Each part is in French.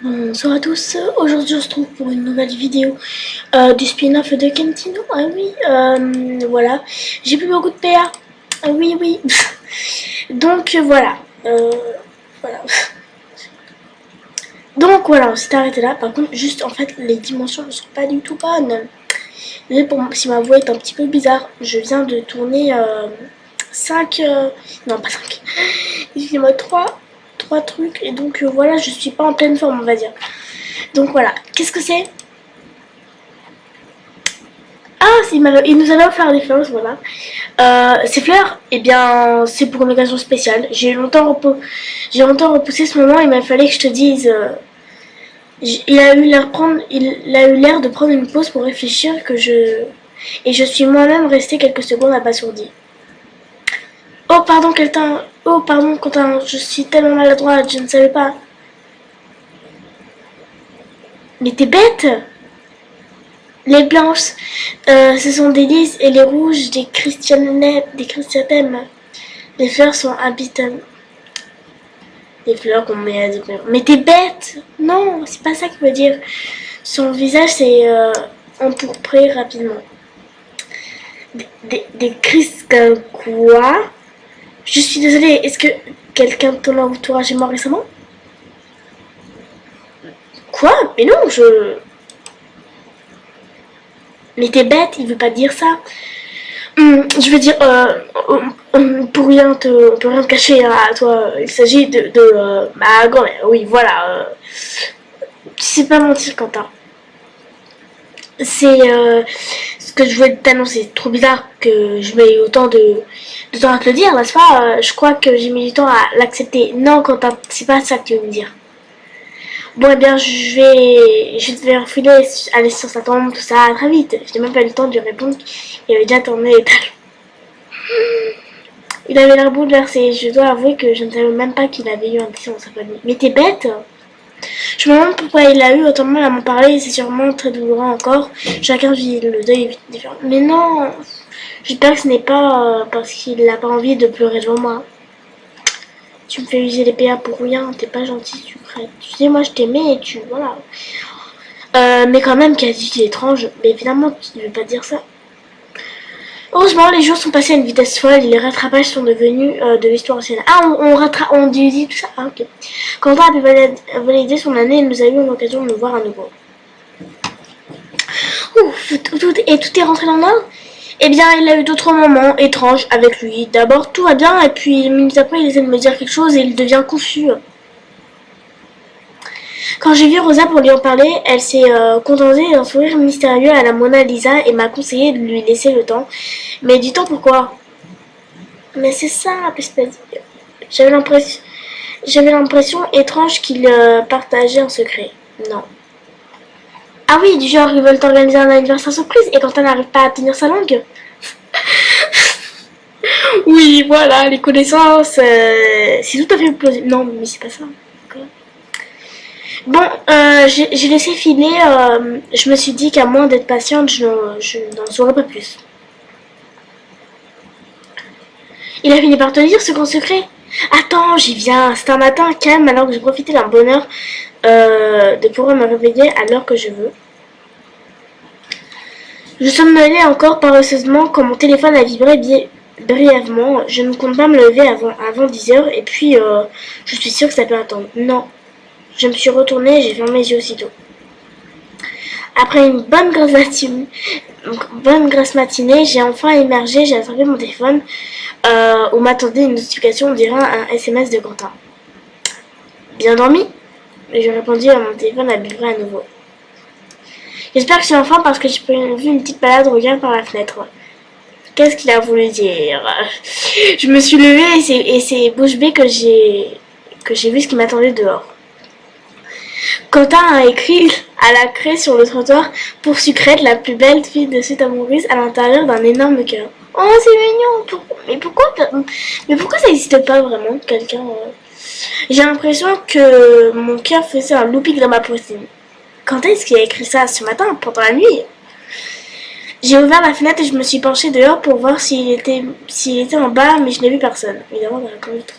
Bonsoir à tous, aujourd'hui on se retrouve pour une nouvelle vidéo du spin-off de Kentino. Ah oui, voilà, j'ai plus beaucoup de PA. Ah oui, oui. Donc voilà, voilà. Donc voilà, on s'est arrêté là. Par contre, juste en fait, les dimensions ne sont pas du tout bonnes. Désolé pour si ma voix est un petit peu bizarre. Je viens de tourner 5, non pas 5, excusez-moi, 3 trucs. Et donc voilà, je suis pas en pleine forme, on va dire. Donc voilà, qu'est-ce que c'est? Ah, il nous avait offert des fleurs, voilà. Ces fleurs, eh bien, c'est pour une occasion spéciale. J'ai longtemps repoussé ce moment. Il m'a fallu que je te dise. Il a eu l'air de prendre une pause pour réfléchir et je suis moi-même restée quelques secondes abasourdie. Oh pardon, Quentin. Oh pardon, Quentin. Je suis tellement maladroite. Je ne savais pas. Mais t'es bête. Les blanches, ce sont des lys et les rouges des chrysanthèmes. Les fleurs sont habitables. Les fleurs qu'on met à des fleurs. Mais t'es bête! Non, c'est pas ça qu'il veut dire. Son visage s'est empourpré rapidement. Des quoi? Je suis désolée, est-ce que quelqu'un de ton entourage est mort récemment? Quoi? Mais non, Mais t'es bête, il veut pas dire ça. Je veux dire, on peut rien te cacher hein, à toi. Il s'agit de ma grand-mère. Oui, voilà. Tu sais pas mentir, Quentin. C'est ce que je voulais t'annoncer. C'est trop bizarre que je m'aie autant de temps à te le dire, n'est-ce pas? Je crois que j'ai mis du temps à l'accepter. Non, Quentin, c'est pas ça que tu veux me dire. Bon, eh bien, je vais te faire filer, aller sur sa tombe, tout ça, très vite. Je n'ai même pas eu le temps de lui répondre. Il avait déjà tourné l'étage. Il avait l'air bouleversé. Je dois avouer que je ne savais même pas qu'il avait eu un décès dans sa famille. Mais t'es bête? Je me demande pourquoi il a eu autant de mal à m'en parler. C'est sûrement très douloureux encore. Chacun vit le deuil différent. Mais non, j'espère que ce n'est pas parce qu'il n'a pas envie de pleurer devant moi. Tu me fais user les PA pour rien. T'es pas gentil, tu crèves. Tu sais, moi je t'aimais et tu... Voilà. Mais quand même, quasi étrange. Mais évidemment, tu ne veux pas dire ça. Heureusement, les jours sont passés à une vitesse folle et les rattrapages sont devenus de l'histoire ancienne. Ah, on dit tout ça. Ah, ok. Quentin a pu valider son année et nous avons eu l'occasion de nous voir à nouveau. Ouf, tout est rentré dans l'ordre. Eh bien, il a eu d'autres moments étranges avec lui. D'abord, tout va bien, et puis, une minute après, il essaie de me dire quelque chose et il devient confus. Quand j'ai vu Rosa pour lui en parler, elle s'est contentée d'un sourire mystérieux à la Mona Lisa et m'a conseillé de lui laisser le temps. Mais du temps pourquoi? Mais c'est ça, j'avais l'impression, j'avais l'impression étrange qu'il partageait un secret. Non. Ah oui, du genre ils veulent organiser un anniversaire surprise et quand elle n'arrive pas à tenir sa langue. Oui, voilà, les connaissances, c'est tout à fait plausible. Non, mais c'est pas ça. Bon, j'ai laissé filer. Je me suis dit qu'à moins d'être patiente, je n'en saurais pas plus. Il a fini par te dire ce grand secret. Attends, j'y viens. C'est un matin calme alors que je profitais d'un bonheur de pouvoir me réveiller à l'heure que je veux. Je somnolais encore paresseusement quand mon téléphone a vibré brièvement. Je ne compte pas me lever avant 10 heures et puis je suis sûre que ça peut attendre. Non. Je me suis retournée et j'ai fermé les yeux aussitôt. Après une bonne grasse matinée, j'ai enfin émergé, j'ai attrapé mon téléphone où m'attendait une notification, on dirait un SMS de Quentin. Bien dormi? Et je répondis à mon téléphone à vibrer à nouveau. J'espère que c'est enfin parce que j'ai vu une petite balade regarder par la fenêtre. Qu'est-ce qu'il a voulu dire? Je me suis levée et c'est bouche bée que j'ai vu ce qui m'attendait dehors. Quentin a écrit à la craie sur le trottoir pour Sucrète, la plus belle fille de suite amoureuse, à l'intérieur d'un énorme cœur. Oh, c'est mignon! Mais pourquoi ça n'existe pas vraiment, quelqu'un J'ai l'impression que mon cœur faisait un looping dans ma poitrine. Quand est-ce qu'il a écrit ça? Ce matin, pendant la nuit? J'ai ouvert la fenêtre et je me suis penchée dehors pour voir s'il était en bas, mais je n'ai vu personne. Évidemment, dans la corridor.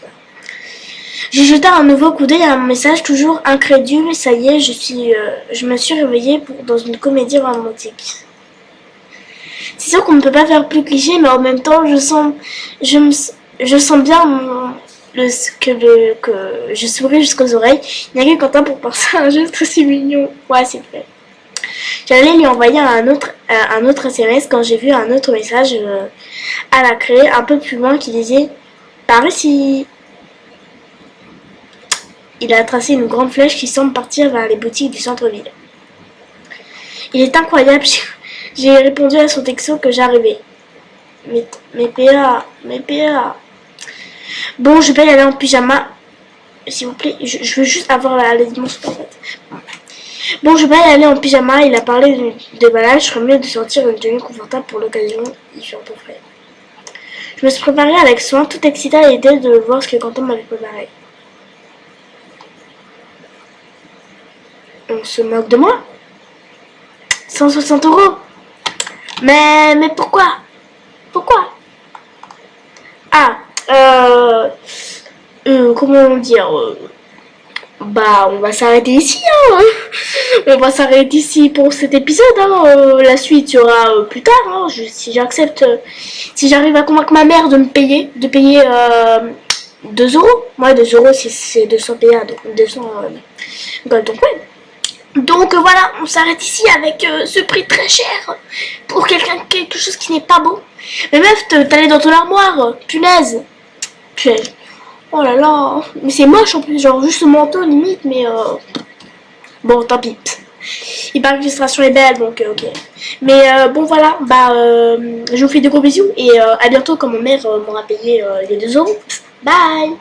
J'ai jeté un nouveau coup d'œil à mon message, toujours incrédule. Ça y est, je me suis réveillée dans une comédie romantique. C'est sûr qu'on ne peut pas faire plus cliché, mais en même temps, je sens bien que je souris jusqu'aux oreilles. Il n'y a que Quentin pour penser à un geste aussi mignon. Ouais, c'est vrai. J'allais lui envoyer un autre SMS quand j'ai vu un autre message à la clé, un peu plus loin, qui disait « Par ici ». Il a tracé une grande flèche qui semble partir vers les boutiques du centre-ville. Il est incroyable, j'ai répondu à son texto que j'arrivais. Mais PA. Bon, je vais y aller en pyjama. S'il vous plaît, je veux juste avoir la dimension parfaite. Bon, je vais y aller en pyjama. Il a parlé de déballage. Je ferais mieux de sortir une tenue confortable pour l'occasion. Il fait un peu frais. Je me suis préparée avec soin, tout excitée à l'idée de voir ce que Quentin m'avait préparé. On se moque de moi? 160 €. Mais pourquoi? Pourquoi? Ah, comment dire? Bah, on va s'arrêter ici, hein. On va s'arrêter ici pour cet épisode, hein. La suite sera plus tard, hein. Si j'accepte, si j'arrive à convaincre ma mère de payer 2 €. Ouais, 2 € c'est 200 PA, donc 200 donc ouais. Donc voilà, on s'arrête ici avec ce prix très cher pour quelque chose qui n'est pas beau. Mais meuf, t'allais dans ton armoire, punaise. Punaise. Oh là là, mais c'est moche en plus, genre juste le manteau limite, mais bon, tant pis. Il paraît que l'illustration est belle, donc ok. Mais bon voilà, bah je vous fais de gros bisous et à bientôt quand ma mère m'aura payé les 2 €. Bye.